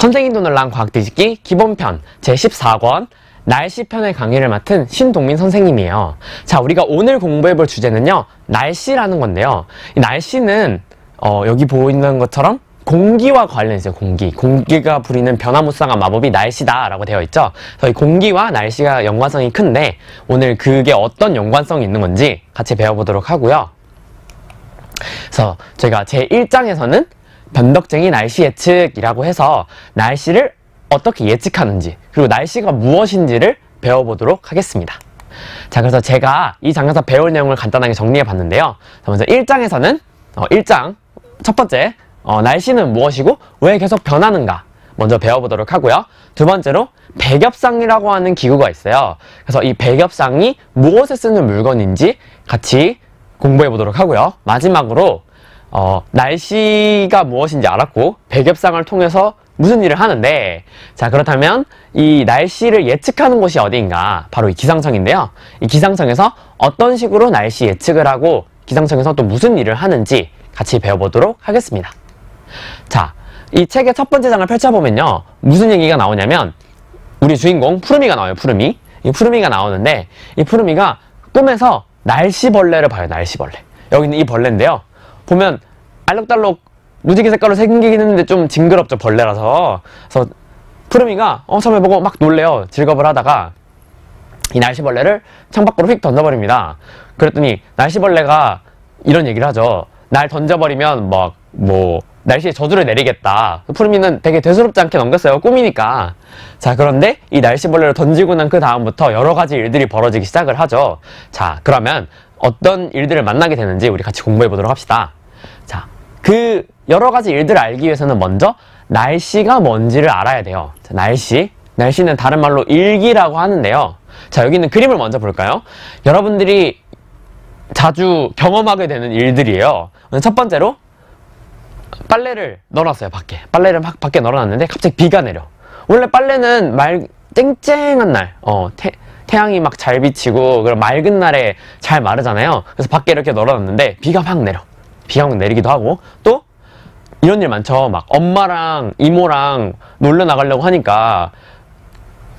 선생님 돈을랑 과학 뒤집기 기본편 제14권 날씨편의 강의를 맡은 신동민 선생님이에요. 자, 우리가 오늘 공부해볼 주제는요, 날씨라는 건데요. 이 날씨는 여기 보이는 것처럼 공기와 관련해서 공기가 부리는 변화무쌍한 마법이 날씨다 라고 되어 있죠. 그래서 이 공기와 날씨가 연관성이 큰데 오늘 그게 어떤 연관성이 있는 건지 같이 배워보도록 하고요. 그래서 저희가 제1장에서는 변덕쟁이 날씨 예측이라고 해서 날씨를 어떻게 예측하는지, 그리고 날씨가 무엇인지를 배워보도록 하겠습니다. 자, 그래서 제가 이 장에서 배울 내용을 간단하게 정리해 봤는데요. 먼저 1장에서는 1장 첫 번째 날씨는 무엇이고 왜 계속 변하는가 먼저 배워보도록 하고요. 두 번째로 백엽상이라고 하는 기구가 있어요. 그래서 이 백엽상이 무엇에 쓰는 물건인지 같이 공부해 보도록 하고요. 마지막으로 날씨가 무엇인지 알았고 백엽상을 통해서 무슨 일을 하는데, 자, 그렇다면 이 날씨를 예측하는 곳이 어디인가? 바로 이 기상청인데요. 이 기상청에서 어떤 식으로 날씨 예측을 하고 기상청에서 또 무슨 일을 하는지 같이 배워보도록 하겠습니다. 자, 이 책의 첫 번째 장을 펼쳐보면요, 무슨 얘기가 나오냐면 우리 주인공 푸르미가 나와요. 이 푸르미가 나오는데 이 푸르미가 꿈에서 날씨벌레를 봐요. 날씨벌레. 여기 있는 이 벌레인데요, 보면 알록달록 무지개 색깔로 생기긴 했는데 좀 징그럽죠, 벌레라서. 그래서 푸르미가 처음에 보고 막 놀래요. 즐겁을 하다가 이 날씨벌레를 창밖으로 휙 던져버립니다. 그랬더니 날씨벌레가 이런 얘기를 하죠. 날 던져버리면 날씨에 저주를 내리겠다. 푸르미는 되게 대수롭지 않게 넘겼어요. 꿈이니까. 자, 그런데 이 날씨벌레를 던지고 난 그 다음부터 여러 가지 일들이 벌어지기 시작을 하죠. 자, 그러면 어떤 일들을 만나게 되는지 우리 같이 공부해 보도록 합시다. 자, 그 여러 가지 일들을 알기 위해서는 먼저 날씨가 뭔지를 알아야 돼요. 자, 날씨는 다른 말로 일기라고 하는데요. 자, 여기 있는 그림을 먼저 볼까요? 여러분들이 자주 경험하게 되는 일들이에요. 첫 번째로 빨래를 널었어요. 빨래를 막 밖에 널어놨는데 갑자기 비가 내려. 원래 빨래는 쨍쨍한 날, 태양이 막 잘 비치고 그런 맑은 날에 잘 마르잖아요. 그래서 밖에 이렇게 널어놨는데 비가 막 내려. 비가 막 내리기도 하고, 또 이런 일 많죠. 막 엄마랑 이모랑 놀러 나가려고 하니까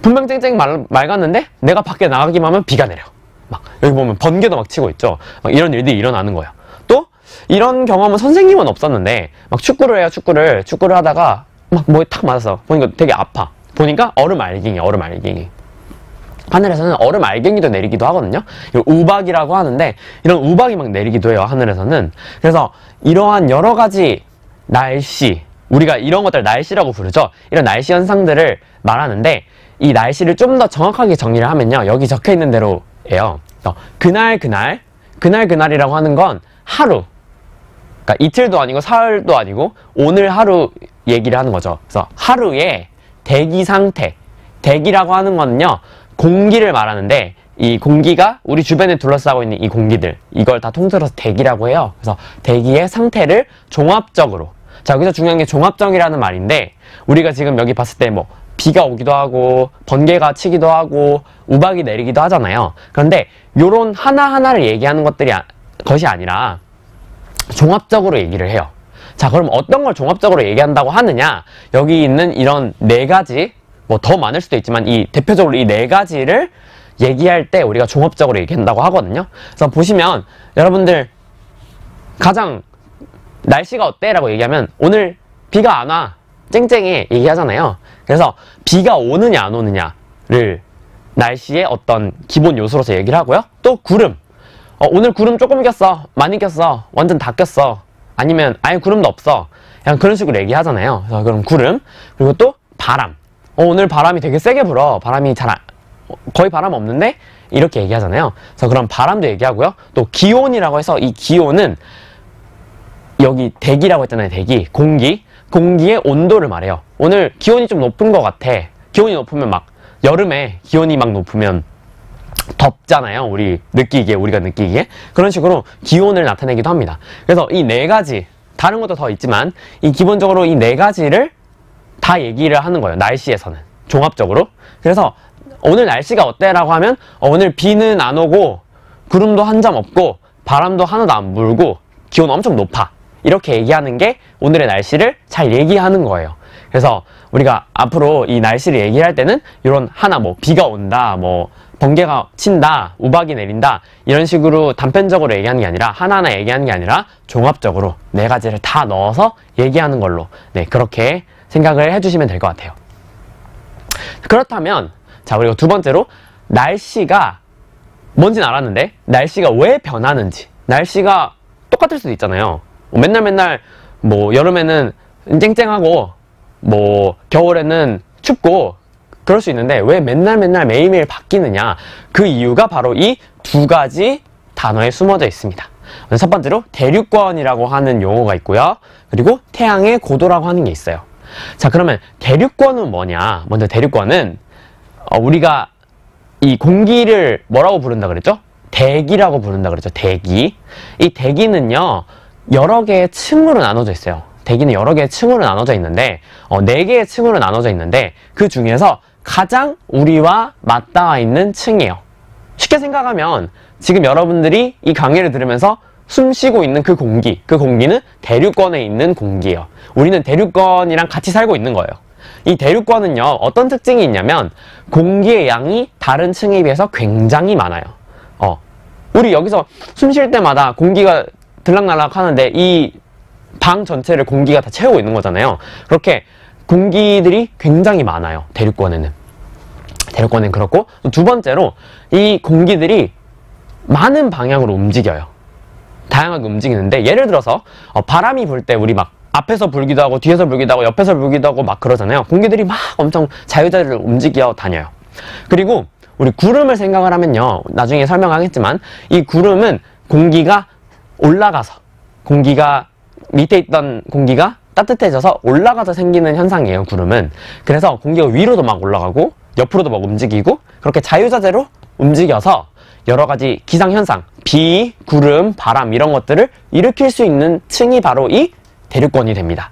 분명 쨍쨍 맑았는데 내가 밖에 나가기만 하면 비가 내려. 막 여기 보면 번개도 막 치고 있죠. 막 이런 일들이 일어나는 거예요. 또 이런 경험은 선생님은 없었는데 막 축구를 해요. 축구를 하다가 막 뭐에 탁 맞았어. 보니까 되게 아파. 보니까 얼음 알갱이. 하늘에서는 얼음 알갱이도 내리기도 하거든요. 이걸 우박이라고 하는데 이런 우박이 막 내리기도 해요, 하늘에서는. 그래서 이러한 여러 가지 날씨, 우리가 이런 것들 날씨라고 부르죠. 이런 날씨 현상들을 말하는데 이 날씨를 좀 더 정확하게 정리를 하면요, 여기 적혀 있는 대로예요. 그날이라고 하는 건 하루, 그러니까 이틀도 아니고 사흘도 아니고 오늘 하루 얘기를 하는 거죠. 그래서 하루의 대기 상태, 대기라고 하는 거는요, 공기를 말하는데 이 공기가 우리 주변에 둘러싸고 있는 이 공기들, 이걸 다 통틀어서 대기라고 해요. 그래서 대기의 상태를 종합적으로, 자, 여기서 중요한 게 종합적이라는 말인데 우리가 지금 여기 봤을 때 비가 오기도 하고 번개가 치기도 하고 우박이 내리기도 하잖아요. 그런데 요런 하나하나를 얘기하는 것이 아니라 종합적으로 얘기를 해요. 자, 그럼 어떤 걸 종합적으로 얘기한다고 하느냐? 여기 있는 이런 네 가지, 더 많을 수도 있지만 이 대표적으로 이 네 가지를 얘기할 때 우리가 종합적으로 얘기한다고 하거든요. 그래서 보시면 여러분들 가장 날씨가 어때? 라고 얘기하면 오늘 비가 안 와, 쨍쨍해 얘기하잖아요. 그래서 비가 오느냐 안 오느냐를 날씨의 어떤 기본 요소로서 얘기를 하고요. 또 구름, 오늘 구름 조금 꼈어, 많이 꼈어, 완전 다 꼈어, 아니면 아예 구름도 없어, 그냥 그런 식으로 얘기하잖아요. 그래서 그럼 구름, 그리고 또 바람, 오늘 바람이 되게 세게 불어, 바람이 거의 바람 없는데 이렇게 얘기하잖아요. 그래서 그럼 바람도 얘기하고요. 또 기온이라고 해서 이 기온은 여기 대기라고 했잖아요. 대기, 공기의 온도를 말해요. 오늘 기온이 좀 높은 것 같아. 기온이 높으면 막 여름에 기온이 막 높으면 덥잖아요. 우리가 느끼기에. 그런 식으로 기온을 나타내기도 합니다. 그래서 이 네 가지, 다른 것도 더 있지만 이 기본적으로 이 네 가지를 다 얘기를 하는 거예요. 날씨에서는 종합적으로. 그래서 오늘 날씨가 어때? 라고 하면 오늘 비는 안 오고 구름도 한 점 없고 바람도 하나도 안 불고 기온 엄청 높아. 이렇게 얘기하는 게 오늘의 날씨를 잘 얘기하는 거예요. 그래서 우리가 앞으로 이 날씨를 얘기할 때는 이런 하나 뭐 비가 온다, 뭐 번개가 친다, 우박이 내린다 이런 식으로 단편적으로 얘기하는 게 아니라 하나하나 얘기하는 게 아니라 종합적으로 네 가지를 다 넣어서 얘기하는 걸로 네 그렇게 생각을 해주시면 될 것 같아요. 그렇다면 자 우리가 두 번째로 날씨가 뭔지는 알았는데 날씨가 왜 변하는지. 날씨가 똑같을 수도 있잖아요. 맨날 뭐 여름에는 쨍쨍하고 뭐 겨울에는 춥고 그럴 수 있는데 왜 맨날 매일매일 바뀌느냐. 그 이유가 바로 이 두 가지 단어에 숨어져 있습니다. 첫 번째로 대륙권이라고 하는 용어가 있고요. 그리고 태양의 고도라고 하는 게 있어요. 자 그러면 대륙권은 뭐냐. 먼저 대륙권은 우리가 이 공기를 뭐라고 부른다 그랬죠? 대기라고 부른다 그랬죠. 대기. 이 대기는요 여러 개의 층으로 나눠져 있어요. 대기는 여러 개의 층으로 나눠져 있는데 4개의 층으로 나눠져 있는데 그 중에서 가장 우리와 맞닿아 있는 층이에요. 쉽게 생각하면 지금 여러분들이 이 강의를 들으면서 숨 쉬고 있는 그 공기는 대륙권에 있는 공기예요. 우리는 대륙권이랑 같이 살고 있는 거예요. 이 대륙권은요 어떤 특징이 있냐면 공기의 양이 다른 층에 비해서 굉장히 많아요. 우리 여기서 숨 쉴 때마다 공기가 들락날락 하는데 이 방 전체를 공기가 다 채우고 있는 거잖아요. 그렇게 공기들이 굉장히 많아요. 대륙권에는 그렇고 두 번째로 이 공기들이 많은 방향으로 움직여요. 다양하게 움직이는데 예를 들어서 바람이 불 때 우리 막 앞에서 불기도 하고 뒤에서 불기도 하고 옆에서 불기도 하고 막 그러잖아요. 공기들이 막 엄청 자유자재로 움직여 다녀요. 그리고 우리 구름을 생각을 하면요 나중에 설명하겠지만 이 구름은 공기가 올라가서 공기가 밑에 있던 공기가 따뜻해져서 올라가서 생기는 현상이에요. 구름은. 그래서 공기가 위로도 막 올라가고 옆으로도 막 움직이고 그렇게 자유자재로 움직여서 여러 가지 기상현상, 비, 구름, 바람 이런 것들을 일으킬 수 있는 층이 바로 이 대륙권이 됩니다.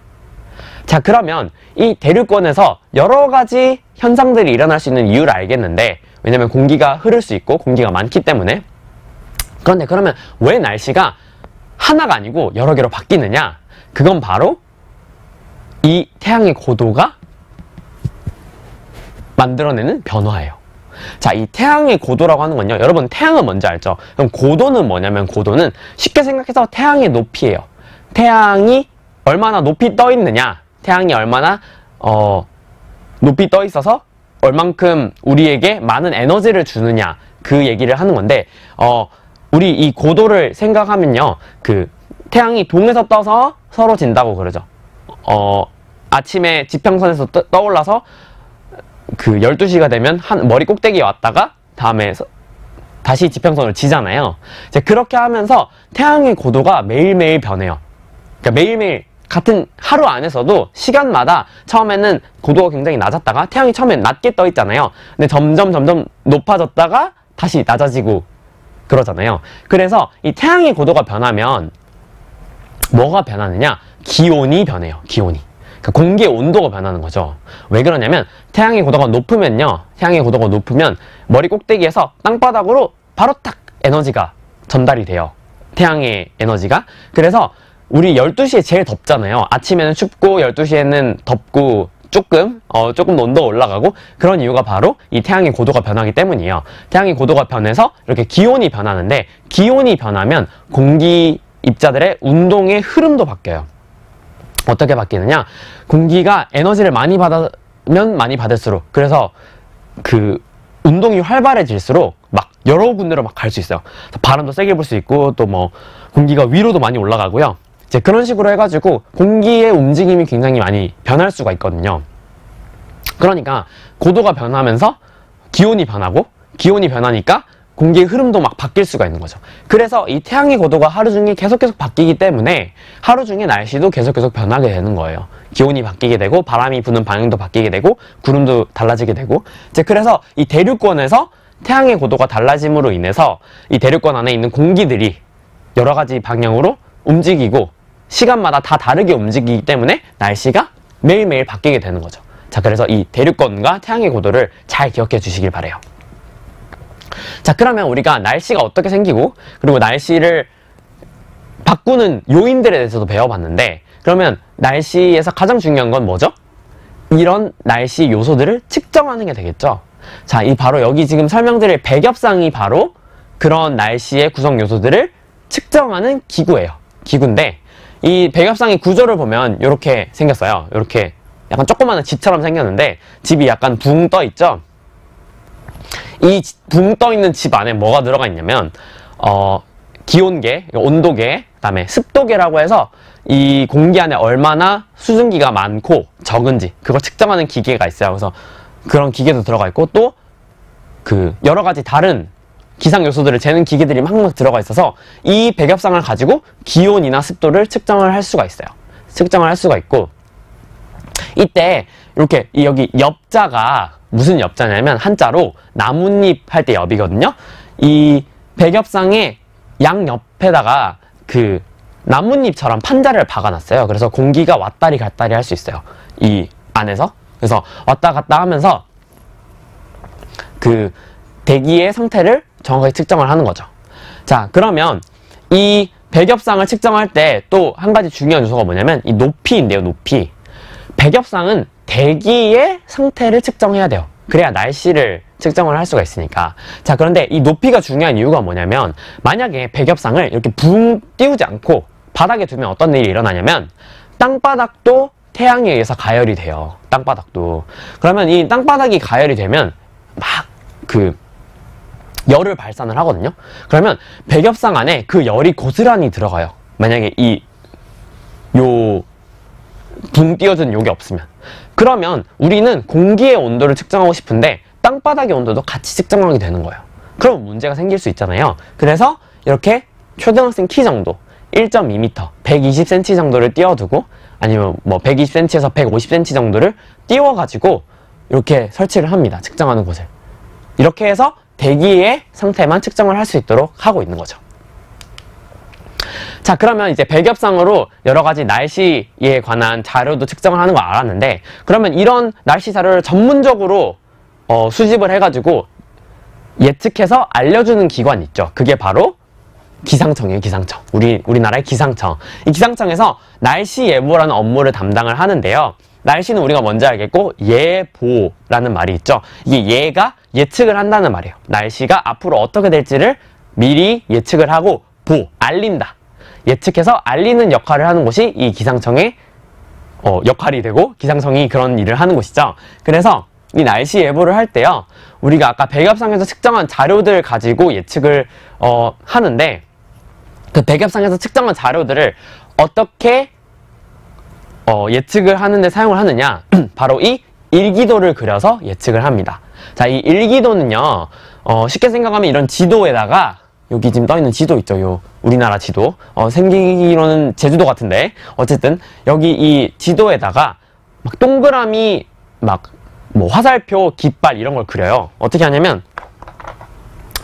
자 그러면 이 대륙권에서 여러 가지 현상들이 일어날 수 있는 이유를 알겠는데 왜냐면 공기가 흐를 수 있고 공기가 많기 때문에. 그런데 그러면 왜 날씨가 하나가 아니고 여러 개로 바뀌느냐. 그건 바로 이 태양의 고도가 만들어내는 변화예요. 자, 이 태양의 고도라고 하는 건요 여러분 태양은 뭔지 알죠? 그럼 고도는 뭐냐면 고도는 쉽게 생각해서 태양의 높이예요. 태양이 얼마나 높이 떠 있느냐, 태양이 얼마나 높이 떠 있어서 얼만큼 우리에게 많은 에너지를 주느냐 그 얘기를 하는 건데 우리 이 고도를 생각하면요 그 태양이 동에서 떠서 서로 진다고 그러죠. 아침에 지평선에서 떠올라서 그 12시가 되면 머리 꼭대기에 왔다가 다음에 다시 지평선을 지잖아요. 이제 그렇게 하면서 태양의 고도가 매일매일 변해요. 그러니까 매일매일 같은 하루 안에서도 시간마다 처음에는 고도가 굉장히 낮았다가 태양이 처음엔 낮게 떠 있잖아요. 근데 점점 높아졌다가 다시 낮아지고 그러잖아요. 그래서 이 태양의 고도가 변하면 뭐가 변하느냐? 기온이 변해요. 기온이. 그러니까 공기의 온도가 변하는 거죠. 왜 그러냐면 태양의 고도가 높으면요. 태양의 고도가 높으면 머리 꼭대기에서 땅바닥으로 바로 딱 에너지가 전달이 돼요. 태양의 에너지가. 그래서 우리 12시에 제일 덥잖아요. 아침에는 춥고 12시에는 덥고 조금 온도가 올라가고 그런 이유가 바로 이 태양의 고도가 변하기 때문이에요. 태양의 고도가 변해서 이렇게 기온이 변하는데 기온이 변하면 공기 입자들의 운동의 흐름도 바뀌어요. 어떻게 바뀌느냐? 공기가 에너지를 많이 받으면 많이 받을수록 그래서 그 운동이 활발해질수록 막 여러 군데로 막 갈 수 있어요. 바람도 세게 불 수 있고 또 뭐 공기가 위로도 많이 올라가고요. 이제 그런 식으로 해가지고 공기의 움직임이 굉장히 많이 변할 수가 있거든요. 그러니까 고도가 변하면서 기온이 변하고 기온이 변하니까 공기의 흐름도 막 바뀔 수가 있는 거죠. 그래서 이 태양의 고도가 하루 중에 계속 바뀌기 때문에 하루 중에 날씨도 계속 변하게 되는 거예요. 기온이 바뀌게 되고 바람이 부는 방향도 바뀌게 되고 구름도 달라지게 되고 이제 그래서 이 대륙권에서 태양의 고도가 달라짐으로 인해서 이 대륙권 안에 있는 공기들이 여러 가지 방향으로 움직이고 시간마다 다 다르게 움직이기 때문에 날씨가 매일매일 바뀌게 되는 거죠. 자, 그래서 이 대륙권과 태양의 고도를 잘 기억해 주시길 바래요. 자, 그러면 우리가 날씨가 어떻게 생기고 그리고 날씨를 바꾸는 요인들에 대해서도 배워봤는데 그러면 날씨에서 가장 중요한 건 뭐죠? 이런 날씨 요소들을 측정하는 게 되겠죠. 자, 이 바로 여기 지금 설명드릴 백엽상이 바로 그런 날씨의 구성 요소들을 측정하는 기구예요. 기구인데 이 백엽상의 구조를 보면 이렇게 생겼어요. 이렇게 약간 조그마한 집처럼 생겼는데 집이 약간 붕 떠 있죠. 이 붕 떠 있는 집 안에 뭐가 들어가 있냐면 기온계, 온도계, 그다음에 습도계라고 해서 이 공기 안에 얼마나 수증기가 많고 적은지 그거 측정하는 기계가 있어요. 그래서 그런 기계도 들어가 있고 또 그 여러 가지 다른 기상 요소들을 재는 기계들이 막 들어가 있어서 이 백엽상을 가지고 기온이나 습도를 측정을 할 수가 있어요. 측정을 할 수가 있고 이때 이렇게 여기 엽자가 무슨 엽자냐면 한자로 나뭇잎 할 때 엽이거든요. 이 백엽상의 양옆에다가 그 나뭇잎처럼 판자를 박아놨어요. 그래서 공기가 왔다리 갔다리 할 수 있어요. 이 안에서. 그래서 왔다 갔다 하면서 그 대기의 상태를 정확하게 측정을 하는 거죠. 자, 그러면 이 백엽상을 측정할 때 또 한 가지 중요한 요소가 뭐냐면 이 높이인데요, 높이. 백엽상은 대기의 상태를 측정해야 돼요. 그래야 날씨를 측정을 할 수가 있으니까. 자, 그런데 이 높이가 중요한 이유가 뭐냐면 만약에 백엽상을 이렇게 붕 띄우지 않고 바닥에 두면 어떤 일이 일어나냐면 땅바닥도 태양에 의해서 가열이 돼요. 땅바닥도. 그러면 이 땅바닥이 가열이 되면 막 그 열을 발산을 하거든요. 그러면 백엽상 안에 그 열이 고스란히 들어가요. 만약에 요 붕 띄워준 요게 없으면. 그러면 우리는 공기의 온도를 측정하고 싶은데 땅바닥의 온도도 같이 측정하게 되는 거예요. 그럼 문제가 생길 수 있잖아요. 그래서 이렇게 초등학생 키 정도 1.2m, 120cm 정도를 띄워두고 아니면 뭐 120cm에서 150cm 정도를 띄워가지고 이렇게 설치를 합니다. 측정하는 곳을. 이렇게 해서 대기의 상태만 측정을 할 수 있도록 하고 있는 거죠. 자, 그러면 이제 백엽상으로 여러 가지 날씨에 관한 자료도 측정을 하는 거 알았는데 그러면 이런 날씨 자료를 전문적으로 수집을 해가지고 예측해서 알려주는 기관이 있죠. 그게 바로 기상청이에요. 기상청. 우리나라의 기상청. 이 기상청에서 날씨 예보라는 업무를 담당을 하는데요. 날씨는 우리가 뭔지 알겠고 예보라는 말이 있죠. 이게 예가 예측을 한다는 말이에요. 날씨가 앞으로 어떻게 될지를 미리 예측을 하고 알린다. 예측해서 알리는 역할을 하는 곳이 이 기상청의 역할이 되고 기상청이 그런 일을 하는 곳이죠. 그래서 이 날씨 예보를 할 때요. 우리가 아까 백엽상에서 측정한 자료들 가지고 예측을 하는데 그 백엽상에서 측정한 자료들을 어떻게 예측을 하는데 사용을 하느냐 바로 이 일기도를 그려서 예측을 합니다. 자, 이 일기도는요 쉽게 생각하면 이런 지도에다가 여기 지금 떠있는 지도 있죠. 요 우리나라 지도 생기기로는 제주도 같은데 어쨌든 여기 이 지도에다가 막 동그라미 막 뭐 화살표, 깃발 이런 걸 그려요. 어떻게 하냐면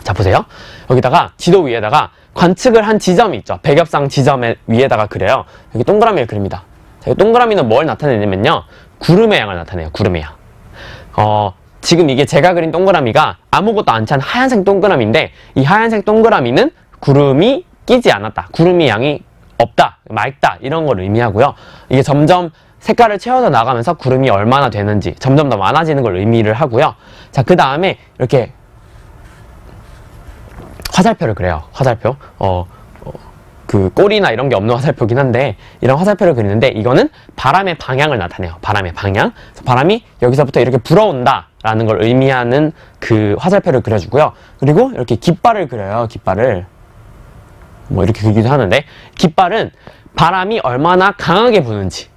자, 보세요. 여기다가 지도 위에다가 관측을 한 지점이 있죠. 백엽상 지점의 위에다가 그려요. 여기 동그라미를 그립니다. 자, 이 동그라미는 뭘 나타내냐면요. 구름의 양을 나타내요. 구름의 양. 지금 이게 제가 그린 동그라미가 아무것도 안 찬 하얀색 동그라미인데 이 하얀색 동그라미는 구름이 끼지 않았다. 구름의 양이 없다. 맑다. 이런 걸 의미하고요. 이게 점점 색깔을 채워서 나가면서 구름이 얼마나 되는지 점점 더 많아지는 걸 의미를 하고요. 자, 그 다음에 이렇게 화살표를 그려요. 화살표. 그 꼬리나 이런 게 없는 화살표긴 한데 이런 화살표를 그리는데 이거는 바람의 방향을 나타내요. 바람의 방향. 그래서 바람이 여기서부터 이렇게 불어온다 라는 걸 의미하는 그 화살표를 그려주고요. 그리고 이렇게 깃발을 그려요. 깃발을 뭐 이렇게 그리기도 하는데 깃발은 바람이 얼마나 강하게 부는지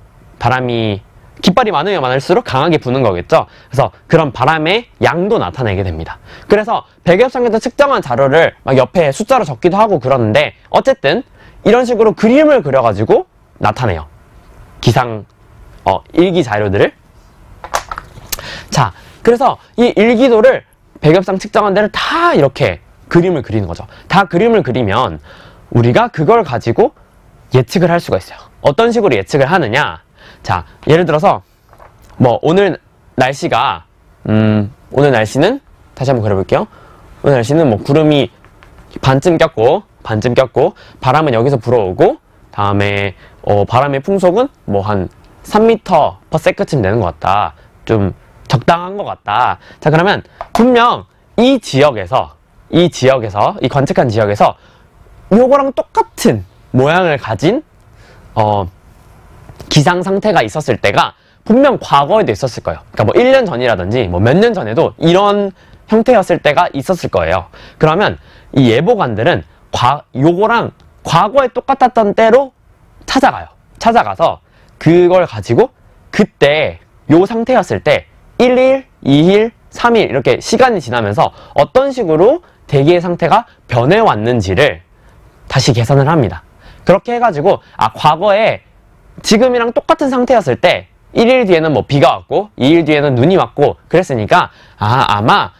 깃발이 많으면 많을수록 강하게 부는 거겠죠. 그래서 그런 바람의 양도 나타내게 됩니다. 그래서 백엽상에서 측정한 자료를 막 옆에 숫자로 적기도 하고 그러는데 어쨌든 이런 식으로 그림을 그려가지고 나타내요. 기상 일기 자료들을. 자, 그래서 이 일기도를 백엽상 측정한 데를 다 이렇게 그림을 그리는 거죠. 다 그림을 그리면 우리가 그걸 가지고 예측을 할 수가 있어요. 어떤 식으로 예측을 하느냐. 자, 예를 들어서 뭐 오늘 날씨가 오늘 날씨는 다시 한번 그려볼게요. 오늘 날씨는 뭐 구름이 반쯤 꼈고 바람은 여기서 불어오고 다음에 바람의 풍속은 뭐 한 3m/s쯤 되는 것 같다. 좀 적당한 것 같다. 자, 그러면 분명 이 지역에서, 이 관측한 지역에서 요거랑 똑같은 모양을 가진 기상 상태가 있었을 때가 분명 과거에도 있었을 거예요. 그러니까 뭐 1년 전이라든지 뭐 몇 년 전에도 이런 형태였을 때가 있었을 거예요. 그러면 이 예보관들은 요거랑 과거에 똑같았던 때로 찾아가요. 찾아가서 그걸 가지고 그때 요 상태였을 때 1일, 2일, 3일 이렇게 시간이 지나면서 어떤 식으로 대기의 상태가 변해왔는지를 다시 계산을 합니다. 그렇게 해가지고 과거에 지금이랑 똑같은 상태였을 때 1일 뒤에는 뭐 비가 왔고 2일 뒤에는 눈이 왔고 그랬으니까 아마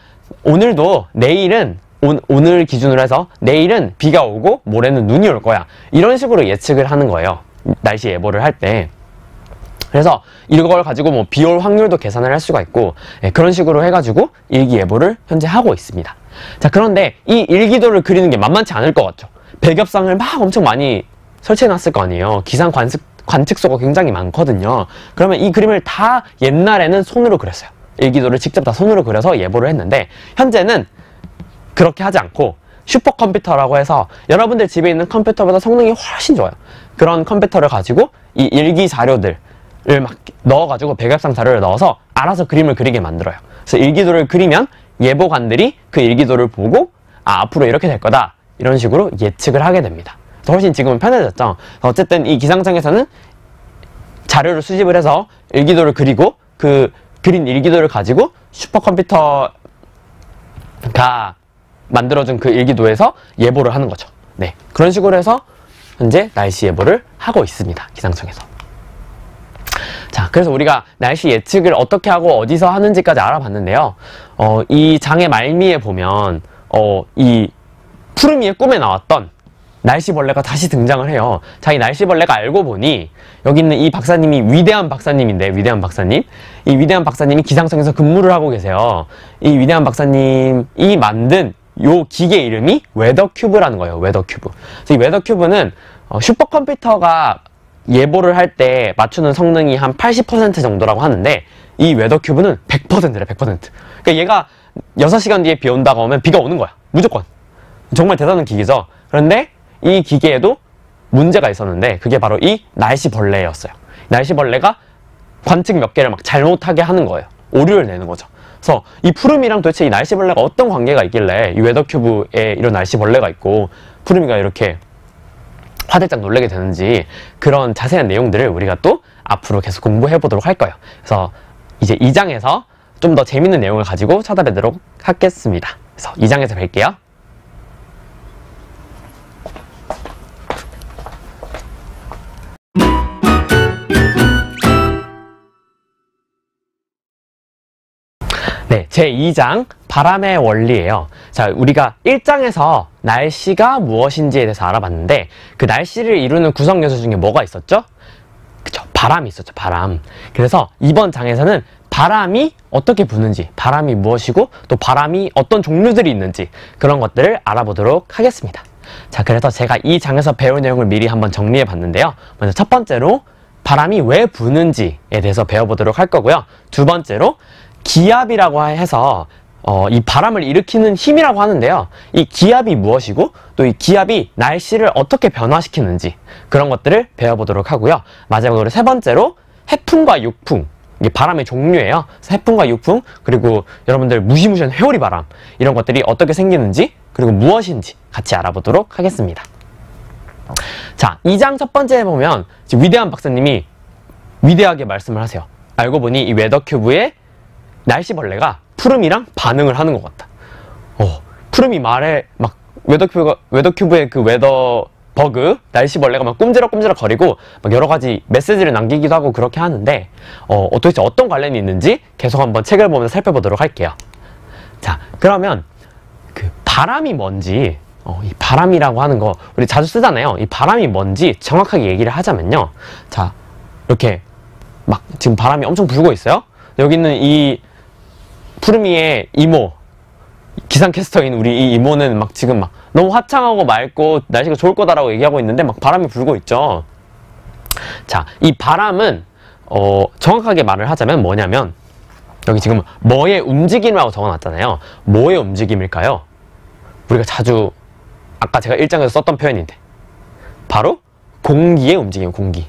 오늘도 내일은 오늘 기준으로 해서 내일은 비가 오고 모레는 눈이 올 거야. 이런 식으로 예측을 하는 거예요. 날씨 예보를 할 때. 그래서 이걸 가지고 뭐 비 올 확률도 계산을 할 수가 있고 그런 식으로 해가지고 일기예보를 현재 하고 있습니다. 자, 그런데 이 일기도를 그리는 게 만만치 않을 것 같죠. 배겹상을 막 엄청 많이 설치해놨을 거 아니에요. 기상 관측소가 굉장히 많거든요. 그러면 이 그림을 다 옛날에는 손으로 그렸어요. 일기도를 직접 다 손으로 그려서 예보를 했는데 현재는 그렇게 하지 않고 슈퍼컴퓨터라고 해서 여러분들 집에 있는 컴퓨터보다 성능이 훨씬 좋아요. 그런 컴퓨터를 가지고 이 일기 자료들을 막 넣어가지고 백엽상 자료를 넣어서 알아서 그림을 그리게 만들어요. 그래서 일기도를 그리면 예보관들이 그 일기도를 보고 앞으로 이렇게 될 거다 이런 식으로 예측을 하게 됩니다. 그래서 훨씬 지금은 편해졌죠. 어쨌든 이 기상청에서는 자료를 수집을 해서 일기도를 그리고 그 그린 일기도를 가지고 슈퍼컴퓨터가 만들어준 그 일기도에서 예보를 하는 거죠. 네, 그런 식으로 해서 현재 날씨 예보를 하고 있습니다. 기상청에서. 자, 그래서 우리가 날씨 예측을 어떻게 하고 어디서 하는지까지 알아봤는데요. 이 장의 말미에 보면 이 푸르미의 꿈에 나왔던 날씨벌레가 다시 등장을 해요. 자, 이 날씨벌레가 알고 보니 여기 있는 이 박사님이 위대한 박사님인데, 위대한 박사님. 이 위대한 박사님이 기상청에서 근무를 하고 계세요. 이 위대한 박사님이 만든 요 기계 이름이 웨더큐브라는 거예요. 웨더큐브. 그래서 이 웨더큐브는 슈퍼컴퓨터가 예보를 할 때 맞추는 성능이 한 80% 정도라고 하는데 이 웨더큐브는 100%래, 100%. 그러니까 얘가 6시간 뒤에 비 온다고 하면 비가 오는 거야. 무조건. 정말 대단한 기계죠. 그런데 이 기계에도 문제가 있었는데 그게 바로 이 날씨벌레였어요. 날씨벌레가 관측 몇 개를 막 잘못하게 하는 거예요. 오류를 내는 거죠. 그래서 이 푸르미랑 도대체 이 날씨벌레가 어떤 관계가 있길래 이 웨더큐브에 이런 날씨벌레가 있고 푸르미가 이렇게 화들짝 놀라게 되는지 그런 자세한 내용들을 우리가 또 앞으로 계속 공부해 보도록 할 거예요. 그래서 이제 2장에서 좀 더 재밌는 내용을 가지고 찾아뵙도록 하겠습니다. 그래서 2장에서 뵐게요. 네, 제2장 바람의 원리예요. 자, 우리가 1장에서 날씨가 무엇인지에 대해서 알아봤는데 그 날씨를 이루는 구성 요소 중에 뭐가 있었죠? 그쵸, 바람이 있었죠, 바람. 그래서 이번 장에서는 바람이 어떻게 부는지, 바람이 무엇이고 또 바람이 어떤 종류들이 있는지 그런 것들을 알아보도록 하겠습니다. 자, 그래서 제가 이 장에서 배울 내용을 미리 한번 정리해 봤는데요. 먼저 첫 번째로 바람이 왜 부는지에 대해서 배워보도록 할 거고요. 두 번째로 기압이라고 해서 이 바람을 일으키는 힘이라고 하는데요. 이 기압이 무엇이고 또 이 기압이 날씨를 어떻게 변화시키는지 그런 것들을 배워보도록 하고요. 마지막으로 세 번째로 해풍과 육풍, 이게 바람의 종류예요. 그래서 해풍과 육풍, 그리고 여러분들 무시무시한 회오리 바람 이런 것들이 어떻게 생기는지 그리고 무엇인지 같이 알아보도록 하겠습니다. 자, 2장 첫 번째에 보면 위대한 박사님이 위대하게 말씀을 하세요. 알고 보니 이 웨더큐브의 날씨벌레가 푸름이랑 반응을 하는 것 같다. 푸름이 말에 막 웨더큐브의 그 웨더버그 날씨벌레가 막 꼼지락꼼지락 거리고 막 여러 가지 메시지를 남기기도 하고 그렇게 하는데 도대체 어떤 관련이 있는지 계속 한번 책을 보면서 살펴보도록 할게요. 자, 그러면 그 바람이 뭔지 이 바람이라고 하는 거 우리 자주 쓰잖아요. 이 바람이 뭔지 정확하게 얘기를 하자면요. 자, 이렇게 막 지금 바람이 엄청 불고 있어요. 여기 있는 이 푸르미의 이모, 기상캐스터인 우리 이 이모는 막 지금 막 너무 화창하고 맑고 날씨가 좋을 거다라고 얘기하고 있는데 막 바람이 불고 있죠. 자, 이 바람은 정확하게 말을 하자면 뭐냐면, 여기 지금 뭐의 움직임이라고 적어놨잖아요. 뭐의 움직임일까요? 우리가 자주 아까 제가 1장에서 썼던 표현인데, 바로 공기의 움직임, 공기.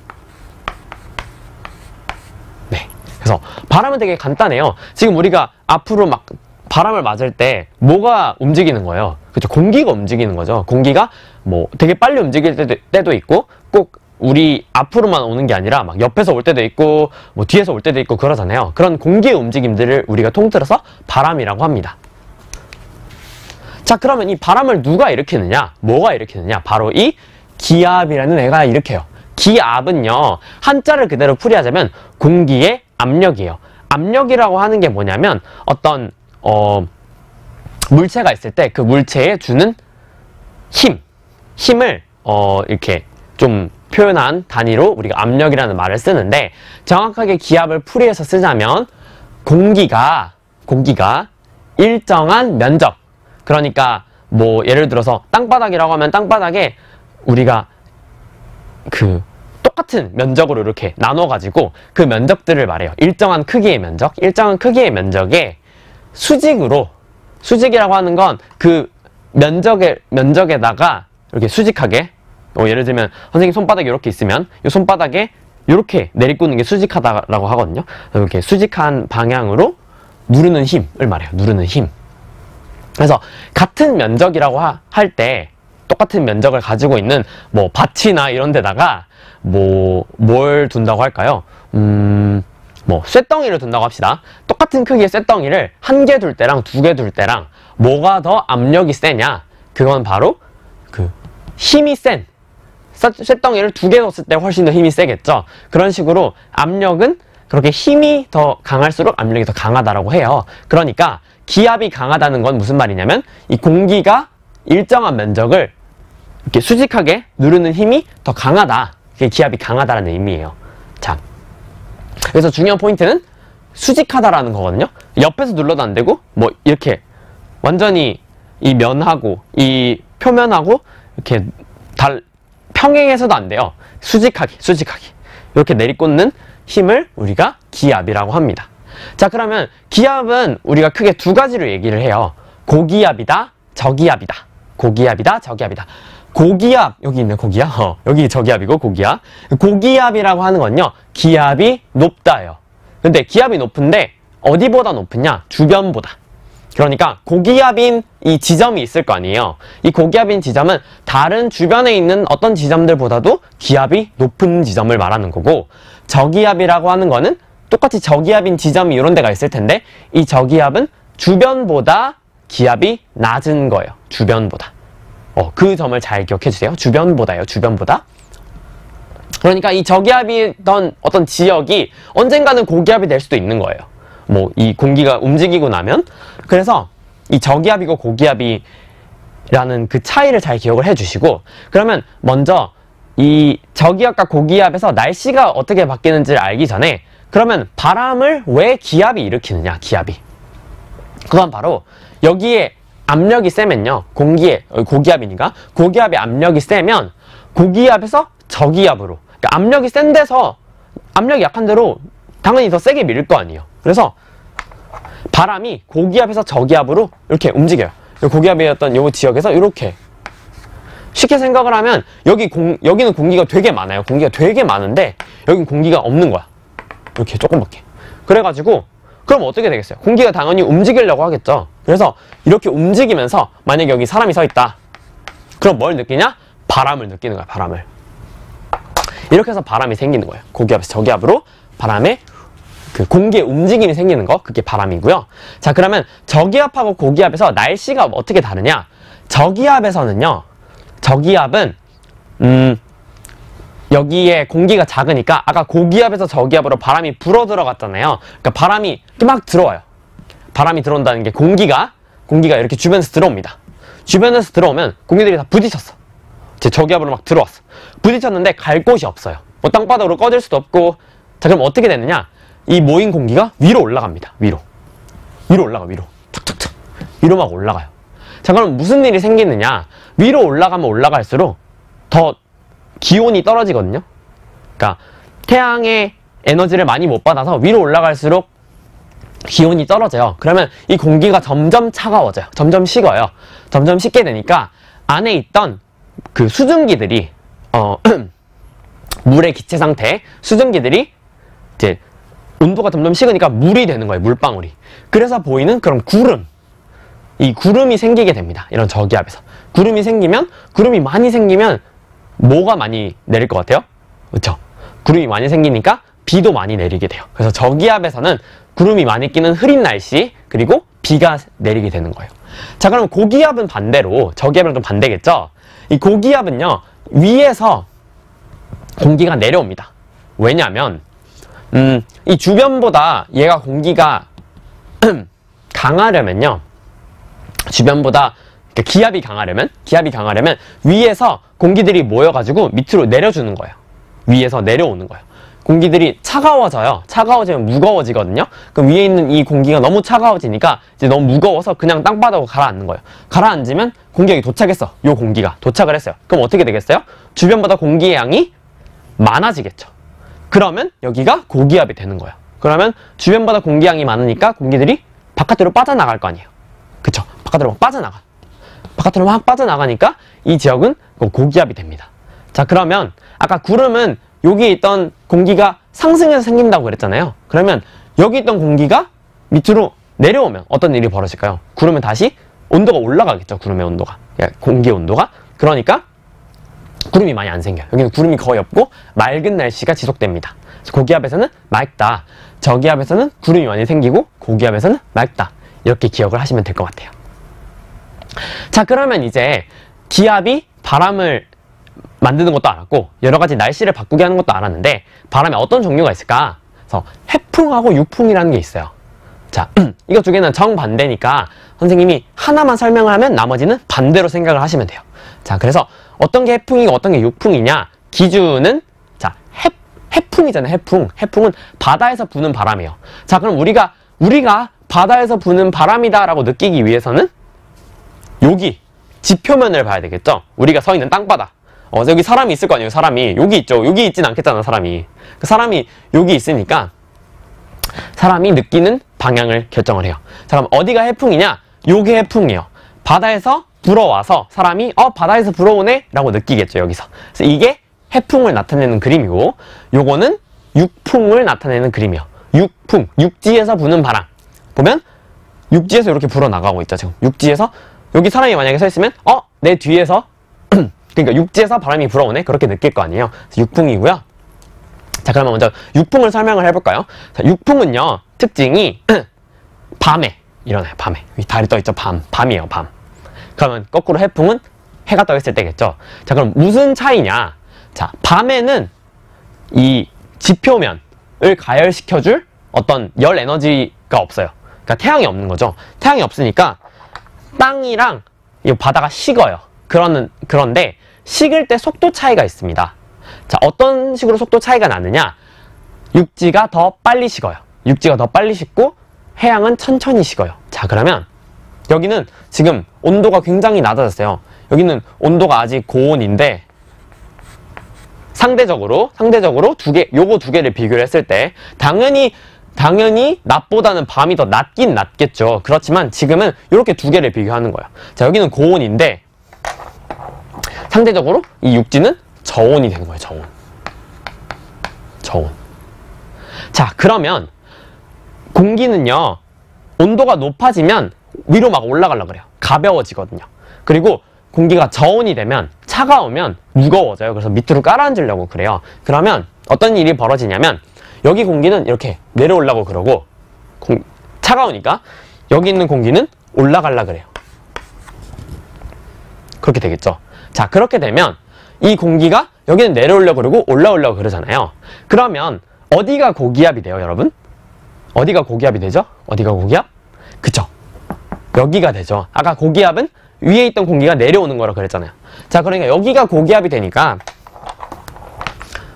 네. 그래서 바람은 되게 간단해요. 지금 우리가 앞으로 막 바람을 맞을 때 뭐가 움직이는 거예요? 그렇죠? 공기가 움직이는 거죠. 공기가 뭐 되게 빨리 움직일 때도 있고, 꼭 우리 앞으로만 오는 게 아니라 막 옆에서 올 때도 있고, 뭐 뒤에서 올 때도 있고 그러잖아요. 그런 공기의 움직임들을 우리가 통틀어서 바람이라고 합니다. 자, 그러면 이 바람을 누가 일으키느냐? 뭐가 일으키느냐? 바로 이 기압이라는 애가 일으켜요. 기압은요, 한자를 그대로 풀이하자면 공기의 압력이에요. 압력이라고 하는 게 뭐냐면, 어떤 물체가 있을 때 그 물체에 주는 힘을 이렇게 좀 표현한 단위로 우리가 압력이라는 말을 쓰는데, 정확하게 기압을 풀이해서 쓰자면 공기가 일정한 면적, 그러니까 뭐 예를 들어서 땅바닥이라고 하면 땅바닥에 우리가 그 똑같은 면적으로 이렇게 나눠가지고 그 면적들을 말해요. 일정한 크기의 면적, 일정한 크기의 면적에 수직이라고 하는 건 그 면적에다가 이렇게 수직하게, 예를 들면 선생님 손바닥이 이렇게 있으면 이 손바닥에 이렇게 내리꽂는 게 수직하다라고 하거든요. 이렇게 수직한 방향으로 누르는 힘을 말해요. 누르는 힘. 그래서 같은 면적이라고 할 때 똑같은 면적을 가지고 있는 뭐 밭이나 이런 데다가 뭘 둔다고 할까요? 뭐 쇳덩이를 둔다고 합시다. 똑같은 크기의 쇳덩이를 한 개 둘 때랑 두 개 둘 때랑 뭐가 더 압력이 세냐? 그건 바로 그 힘이 센 쇳덩이를 두 개 뒀을 때 훨씬 더 힘이 세겠죠. 그런 식으로 압력은 그렇게 힘이 더 강할수록 압력이 더 강하다라고 해요. 그러니까 기압이 강하다는 건 무슨 말이냐면, 이 공기가 일정한 면적을 이렇게 수직하게 누르는 힘이 더 강하다. 그게 기압이 강하다라는 의미예요. 자, 그래서 중요한 포인트는 수직하다라는 거거든요. 옆에서 눌러도 안 되고, 뭐 이렇게 완전히 이 면하고 이 표면하고 이렇게 평행해서도 안 돼요. 수직하게 이렇게 내리꽂는 힘을 우리가 기압이라고 합니다. 자, 그러면 기압은 우리가 크게 두 가지로 얘기를 해요. 고기압이다, 저기압이다. 고기압이다, 저기압이다. 고기압, 여기 있네, 고기압. 여기 저기압이고 고기압. 고기압이라고 하는 건요, 기압이 높다예요. 근데 기압이 높은데 어디보다 높으냐? 주변보다. 그러니까 고기압인 이 지점이 있을 거 아니에요. 이 고기압인 지점은 다른 주변에 있는 어떤 지점들보다도 기압이 높은 지점을 말하는 거고, 저기압이라고 하는 거는 똑같이 저기압인 지점이 이런 데가 있을 텐데, 이 저기압은 주변보다 기압이 낮은 거예요. 주변보다. 그 점을 잘 기억해 주세요. 주변보다요. 주변보다. 그러니까 이 저기압이던 어떤 지역이 언젠가는 고기압이 될 수도 있는 거예요. 뭐 이 공기가 움직이고 나면. 그래서 이 저기압이고 고기압이라는 그 차이를 잘 기억을 해 주시고, 그러면 먼저 이 저기압과 고기압에서 날씨가 어떻게 바뀌는지를 알기 전에, 그러면 바람을 왜 기압이 일으키느냐? 기압이. 그건 바로 여기에 압력이 세면요, 고기압이니까 고기압의 압력이 세면 고기압에서 저기압으로, 그러니까 압력이 센 데서 압력이 약한 데로 당연히 더 세게 밀 거 아니에요. 그래서 바람이 고기압에서 저기압으로 이렇게 움직여요. 고기압이었던 이 지역에서 이렇게. 쉽게 생각을 하면 여기는 공기가 되게 많아요. 공기가 되게 많은데 여긴 공기가 없는 거야. 이렇게 조금밖에. 그래가지고 그럼 어떻게 되겠어요? 공기가 당연히 움직이려고 하겠죠. 그래서 이렇게 움직이면서 만약에 여기 사람이 서 있다. 그럼 뭘 느끼냐? 바람을 느끼는 거야. 바람을. 이렇게 해서 바람이 생기는 거예요. 고기압에서 저기압으로 바람의 그 공기의 움직임이 생기는 거, 그게 바람이고요. 자, 그러면 저기압하고 고기압에서 날씨가 어떻게 다르냐? 저기압에서는요, 저기압은 여기에 공기가 작으니까 아까 고기압에서 저기압으로 바람이 불어 들어갔잖아요. 그러니까 바람이 이렇게 막 들어와요. 바람이 들어온다는 게 공기가 이렇게 주변에서 들어옵니다. 주변에서 들어오면 공기들이 다 부딪혔어. 제 저기압으로 막 들어왔어. 부딪혔는데 갈 곳이 없어요. 뭐 땅바닥으로 꺼질 수도 없고. 자, 그럼 어떻게 되느냐? 이 모인 공기가 위로 올라갑니다. 위로 올라가. 위로 탁탁탁 위로 막 올라가요. 자, 그럼 무슨 일이 생기느냐? 위로 올라가면 올라갈수록 더 기온이 떨어지거든요. 그러니까 태양의 에너지를 많이 못 받아서 위로 올라갈수록 기온이 떨어져요. 그러면 이 공기가 점점 차가워져요. 점점 식어요. 점점 식게 되니까 안에 있던 그 수증기들이 물의 기체 상태 수증기들이 이제 온도가 점점 식으니까 물이 되는 거예요. 물방울이. 그래서 보이는 그런 구름. 이 구름이 생기게 됩니다. 이런 저기압에서. 구름이 많이 생기면 뭐가 많이 내릴 것 같아요? 그렇죠? 구름이 많이 생기니까 비도 많이 내리게 돼요. 그래서 저기압에서는 구름이 많이 끼는 흐린 날씨 그리고 비가 내리게 되는 거예요. 자, 그럼 고기압은 반대로 저기압이랑 좀 반대겠죠? 이 고기압은요 위에서 공기가 내려옵니다. 왜냐하면 이 주변보다 얘가 공기가 강하려면요, 주변보다 기압이 강하려면 위에서 공기들이 모여가지고 밑으로 내려주는 거예요. 위에서 내려오는 거예요. 공기들이 차가워져요. 차가워지면 무거워지거든요. 그럼 위에 있는 이 공기가 너무 차가워지니까 이제 너무 무거워서 그냥 땅바닥으로 가라앉는 거예요. 가라앉으면 공기가 도착했어. 요 공기가 도착을 했어요. 그럼 어떻게 되겠어요? 주변보다 공기의 양이 많아지겠죠. 그러면 여기가 고기압이 되는 거예요. 그러면 주변보다 공기양이 많으니까 공기들이 바깥으로 빠져나갈 거 아니에요. 그쵸? 바깥으로 막 빠져나가니까 이 지역은 고기압이 됩니다. 자, 그러면 아까 구름은 여기에 있던 공기가 상승해서 생긴다고 그랬잖아요. 그러면 여기 있던 공기가 밑으로 내려오면 어떤 일이 벌어질까요? 구름은 다시 온도가 올라가겠죠. 구름의 온도가. 공기의 온도가. 그러니까 구름이 많이 안 생겨요. 여기는 구름이 거의 없고 맑은 날씨가 지속됩니다. 고기압에서는 맑다. 저기압에서는 구름이 많이 생기고 고기압에서는 맑다. 이렇게 기억을 하시면 될 것 같아요. 자, 그러면 이제 기압이 바람을 만드는 것도 알았고 여러 가지 날씨를 바꾸게 하는 것도 알았는데 바람에 어떤 종류가 있을까? 그래서 해풍하고 유풍이라는 게 있어요. 자, 이거 두 개는 정반대니까 선생님이 하나만 설명을 하면 나머지는 반대로 생각을 하시면 돼요. 자, 그래서 어떤 게 해풍이고 어떤 게 유풍이냐? 기준은 자, 해풍이잖아요. 해풍은 바다에서 부는 바람이에요. 자, 그럼 우리가 바다에서 부는 바람이다 라고 느끼기 위해서는 여기 지표면을 봐야 되겠죠? 우리가 서 있는 땅바닥. 여기 사람이 있을 거 아니에요. 사람이 여기 있죠. 여기 있진 않겠잖아. 사람이 여기 있으니까 사람이 느끼는 방향을 결정을 해요. 자, 그럼 어디가 해풍이냐? 요게 해풍이에요. 바다에서 불어와서 사람이 바다에서 불어오네 라고 느끼겠죠. 여기서. 그래서 이게 해풍을 나타내는 그림이고 요거는 육풍을 나타내는 그림이에요. 육풍, 육지에서 부는 바람. 보면 육지에서 이렇게 불어나가고 있죠. 지금 육지에서 여기 사람이 만약에 서 있으면 내 뒤에서 그러니까 육지에서 바람이 불어오네? 그렇게 느낄 거 아니에요. 그래서 육풍이고요. 자, 그러면 먼저 육풍을 설명을 해볼까요? 자, 육풍은요, 특징이 밤에 일어나요. 밤에. 여기 달이 떠있죠. 밤이에요. 밤. 그러면 거꾸로 해풍은 해가 떠있을 때겠죠. 자, 그럼 무슨 차이냐? 자, 밤에는 이 지표면을 가열시켜줄 어떤 열 에너지가 없어요. 그러니까 태양이 없는 거죠. 태양이 없으니까 땅이랑 이 바다가 식어요. 그런데 식을 때 속도 차이가 있습니다. 자, 어떤 식으로 속도 차이가 나느냐? 육지가 더 빨리 식어요. 육지가 더 빨리 식고 해양은 천천히 식어요. 자, 그러면 여기는 지금 온도가 굉장히 낮아졌어요. 여기는 온도가 아직 고온인데 상대적으로 요거 두 개를 비교를 했을 때 당연히 낮보다는 밤이 더 낮긴 낮겠죠. 그렇지만 지금은 이렇게 두 개를 비교하는 거예요. 자, 여기는 고온인데 상대적으로 이 육지는 저온이 되는 거예요. 저온. 자, 그러면 공기는요, 온도가 높아지면 위로 막 올라가려고 그래요. 가벼워지거든요. 그리고 공기가 저온이 되면 차가우면 무거워져요. 그래서 밑으로 깔아앉으려고 그래요. 그러면 어떤 일이 벌어지냐면 여기 공기는 이렇게 내려오려고 그러고 차가우니까 여기 있는 공기는 올라가려고 그래요. 그렇게 되겠죠. 자, 그렇게 되면 이 공기가 여기는 내려오려고 그러고 올라오려고 그러잖아요. 그러면 어디가 고기압이 돼요, 여러분? 어디가 고기압이 되죠? 어디가 고기압? 그쵸? 여기가 되죠. 아까 고기압은 위에 있던 공기가 내려오는 거라고 그랬잖아요. 자, 그러니까 여기가 고기압이 되니까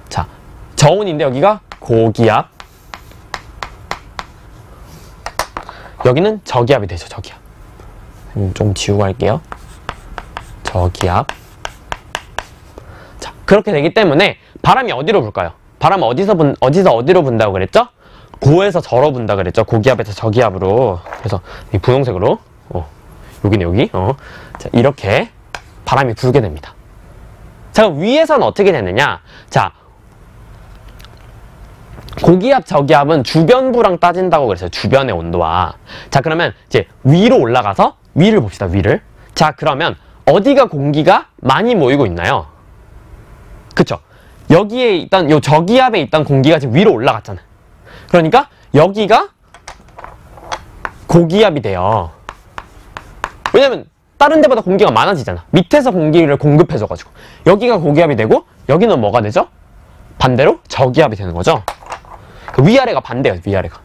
자, 저온인데 여기가 고기압, 여기는 저기압이 되죠. 저기압. 좀 지우고 할게요. 저기압. 자, 그렇게 되기 때문에 바람이 어디로 불까요? 바람 어디서 어디로 분다고 그랬죠? 고에서 저로 분다 그랬죠. 고기압에서 저기압으로. 그래서 이 분홍색으로 여기네 여기. 자, 이렇게 바람이 불게 됩니다. 자, 위에서는 어떻게 되느냐? 자, 고기압, 저기압은 주변부랑 따진다고 그랬어요. 주변의 온도와. 자, 그러면 이제 위로 올라가서 위를 봅시다. 위를. 자, 그러면 어디가 공기가 많이 모이고 있나요? 그쵸? 여기에 있던 요 저기압에 있던 공기가 지금 위로 올라갔잖아요. 그러니까 여기가 고기압이 돼요. 왜냐면 다른 데보다 공기가 많아지잖아. 밑에서 공기를 공급해줘가지고. 여기가 고기압이 되고 여기는 뭐가 되죠? 반대로 저기압이 되는 거죠. 그 위아래가 반대예요. 위아래가.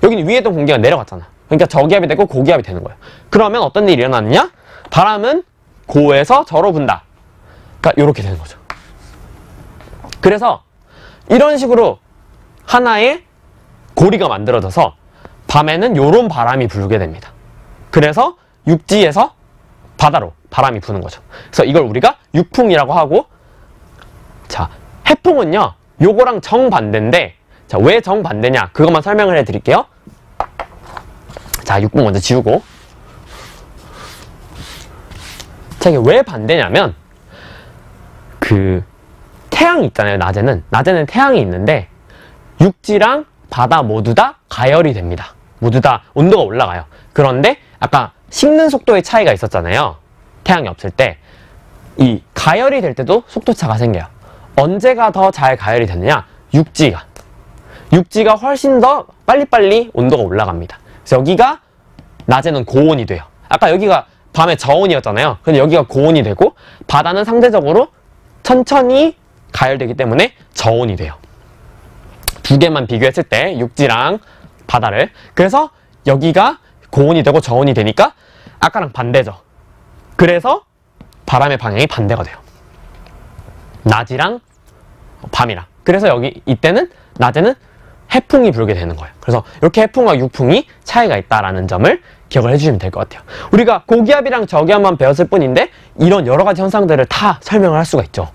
여기는 위에 있던 공기가 내려갔잖아. 그러니까 저기압이 되고 고기압이 되는 거예요. 그러면 어떤 일이 일어나느냐? 바람은 고에서 저로 분다. 그러니까 이렇게 되는 거죠. 그래서 이런 식으로 하나의 고리가 만들어져서 밤에는 이런 바람이 불게 됩니다. 그래서 육지에서 바다로 바람이 부는 거죠. 그래서 이걸 우리가 육풍이라고 하고, 자, 해풍은요, 요거랑 정반대인데, 자, 왜 정반대냐? 그것만 설명을 해드릴게요. 자, 육풍 먼저 지우고. 자, 이게 왜 반대냐면, 태양이 있잖아요, 낮에는 태양이 있는데, 육지랑 바다 모두 다 가열이 됩니다. 모두 다 온도가 올라가요. 그런데, 아까 식는 속도의 차이가 있었잖아요. 태양이 없을 때. 이 가열이 될 때도 속도차가 생겨요. 언제가 더 잘 가열이 되느냐? 육지가 훨씬 더 빨리빨리 온도가 올라갑니다. 그래서 여기가 낮에는 고온이 돼요. 아까 여기가 밤에 저온이었잖아요. 근데 여기가 고온이 되고, 바다는 상대적으로 천천히 가열되기 때문에 저온이 돼요. 두 개만 비교했을 때 육지랑 바다를. 그래서 여기가 고온이 되고 저온이 되니까 아까랑 반대죠. 그래서 바람의 방향이 반대가 돼요. 낮이랑 밤이랑. 그래서 이때는 낮에는 해풍이 불게 되는 거예요. 그래서 이렇게 해풍과 육풍이 차이가 있다라는 점을 기억을 해주시면 될 것 같아요. 우리가 고기압이랑 저기압만 배웠을 뿐인데 이런 여러 가지 현상들을 다 설명을 할 수가 있죠.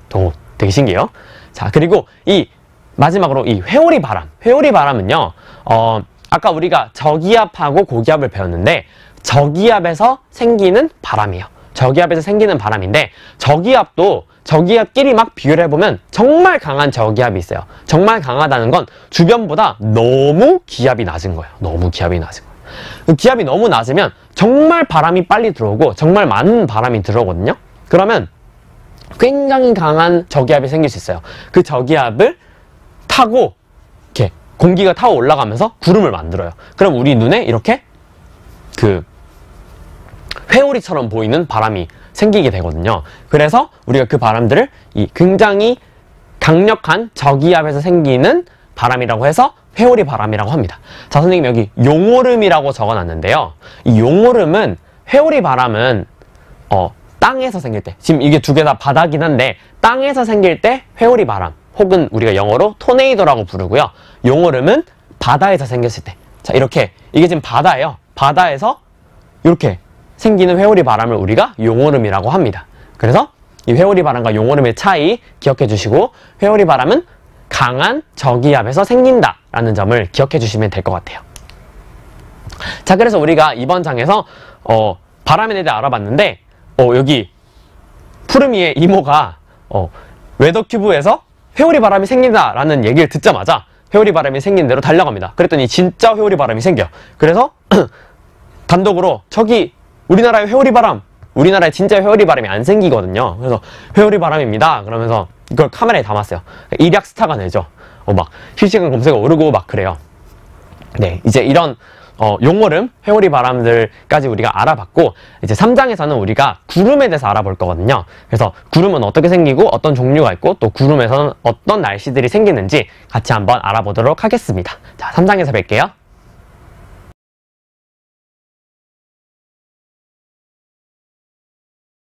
되게 신기해요. 자, 그리고 마지막으로 이 회오리 바람은요, 아까 우리가 저기압하고 고기압을 배웠는데, 저기압에서 생기는 바람이에요. 저기압에서 생기는 바람인데, 저기압끼리 막 비교를 해보면 정말 강한 저기압이 있어요. 정말 강하다는 건 주변보다 너무 기압이 낮은 거예요. 너무 기압이 낮은 거예요. 그 기압이 너무 낮으면 정말 바람이 빨리 들어오고 정말 많은 바람이 들어오거든요. 그러면 굉장히 강한 저기압이 생길 수 있어요. 그 저기압을 타고 이렇게 공기가 타고 올라가면서 구름을 만들어요. 그럼 우리 눈에 이렇게 회오리처럼 보이는 바람이 생기게 되거든요. 그래서 우리가 그 바람들을 굉장히 강력한 저기압에서 생기는 바람이라고 해서 회오리 바람이라고 합니다. 자, 선생님 여기 용오름이라고 적어놨는데요. 이 용오름은, 회오리 바람은 땅에서 생길 때, 지금 이게 두 개 다 바다긴 한데 땅에서 생길 때 회오리 바람, 혹은 우리가 영어로 토네이도라고 부르고요. 용오름은 바다에서 생겼을 때. 자, 이렇게 이게 지금 바다예요. 바다에서 이렇게 생기는 회오리 바람을 우리가 용오름이라고 합니다. 그래서 이 회오리 바람과 용오름의 차이 기억해 주시고, 회오리 바람은 강한 저기압에서 생긴다라는 점을 기억해 주시면 될 것 같아요. 자, 그래서 우리가 이번 장에서 바람에 대해 알아봤는데, 여기 푸르미의 이모가 웨더큐브에서 회오리 바람이 생긴다라는 얘기를 듣자마자 회오리 바람이 생긴 대로 달려갑니다. 그랬더니 진짜 회오리 바람이 생겨. 그래서 단독으로 저기 우리나라의 회오리 바람, 우리나라에 진짜 회오리 바람이 안 생기거든요. 그래서 회오리 바람입니다 그러면서 이걸 카메라에 담았어요. 일약 스타가 되죠. 막 실시간 검색어 오르고 막 그래요. 네, 이제 이런 용오름, 회오리 바람들까지 우리가 알아봤고, 이제 3장에서는 우리가 구름에 대해서 알아볼 거거든요. 그래서 구름은 어떻게 생기고 어떤 종류가 있고, 또 구름에서는 어떤 날씨들이 생기는지 같이 한번 알아보도록 하겠습니다. 자, 3장에서 뵐게요.